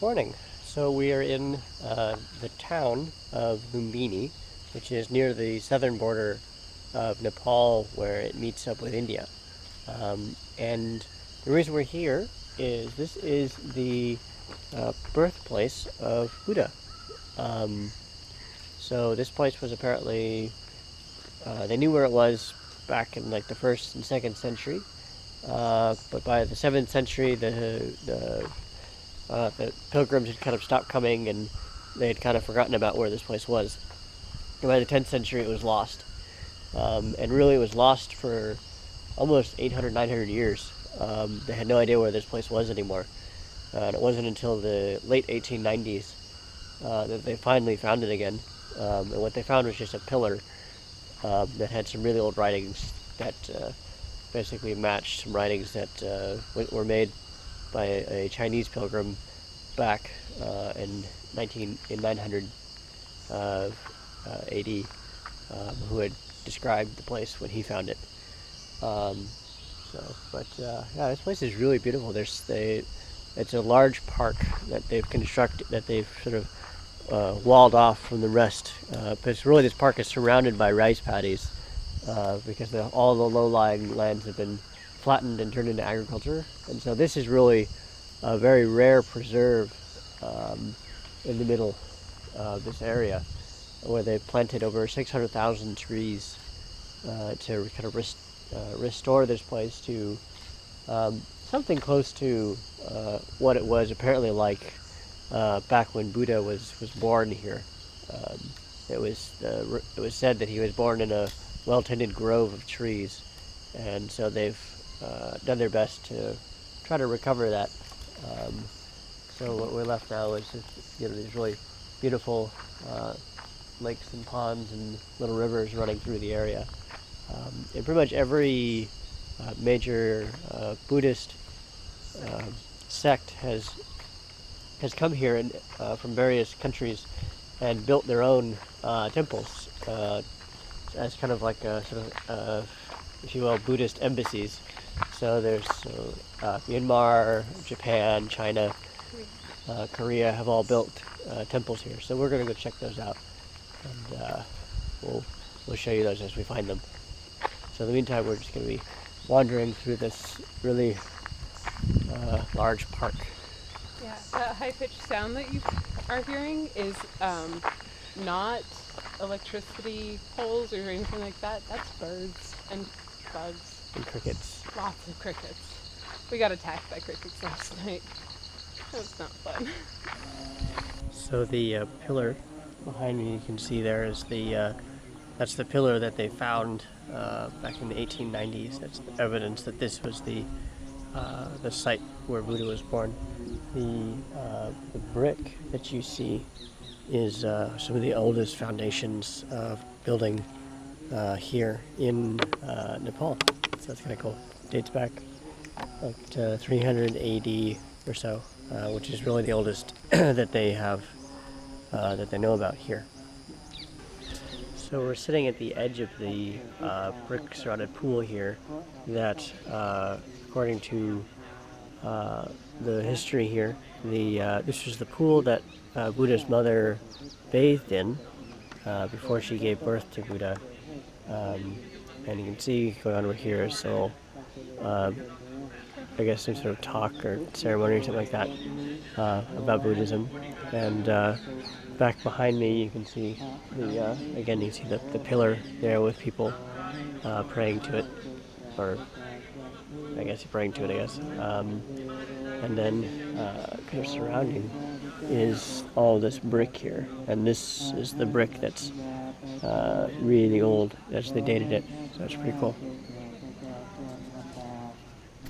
Morning. So we are in the town of Lumbini, which is near the southern border of Nepal, where it meets up with India. And the reason we're here is this is the birthplace of Buddha. Um, so this place was apparently they knew where it was back in like the first and second century, but by the seventh century, the pilgrims had kind of stopped coming, and they had kind of forgotten about where this place was. And by the 10th century, it was lost, and really it was lost for almost 800, 900 years. They had no idea where this place was anymore, and it wasn't until the late 1890s that they finally found it again. And what they found was just a pillar that had some really old writings that basically matched some writings that were made by a Chinese pilgrim back in 900 AD, who had described the place when he found it. Um, yeah, this place is really beautiful. It's a large park that they've constructed, that they've sort of walled off from the rest. Because really, this park is surrounded by rice paddies, because all the low-lying lands have been flattened and turned into agriculture. And so this is really a very rare preserve in the middle of this area, where they planted over 600,000 trees to kind of restore this place to something close to what it was apparently like back when Buddha was born here. Um, it was said that he was born in a well-tended grove of trees, and so they've done their best to try to recover that. So what we're left now is just, these really beautiful lakes and ponds and little rivers running through the area. And pretty much every major Buddhist sect has come here and from various countries and built their own temples as kind of like a sort of, if you will, Buddhist embassies. So there's Myanmar, Japan, China, Korea have all built temples here. So we're going to go check those out, and we'll show you those as we find them. So in the meantime, we're just going to be wandering through this really large park. Yeah, that high-pitched sound that you are hearing is not electricity poles or anything like that. That's birds and bugs. And crickets. Lots of crickets. We got attacked by crickets last night. That was not fun. So the pillar behind me, you can see there is that's the pillar that they found back in the 1890s. That's the evidence that this was the site where Buddha was born. The brick that you see is some of the oldest foundations of building here in Nepal. So that's kind of cool. Dates back like to 300 AD or so, which is really the oldest that they have that they know about here. So we're sitting at the edge of the brick-surrounded pool here that, according to the history here, this was the pool that Buddha's mother bathed in before she gave birth to Buddha. And you can see going on over here is so I guess some sort of talk or ceremony or something like that about Buddhism. And back behind me, you can see again you see the pillar there with people praying to it, or I guess praying to it. And then kind of surrounding is all this brick here, and this is the brick that's really old. That's they dated it, so it's pretty cool.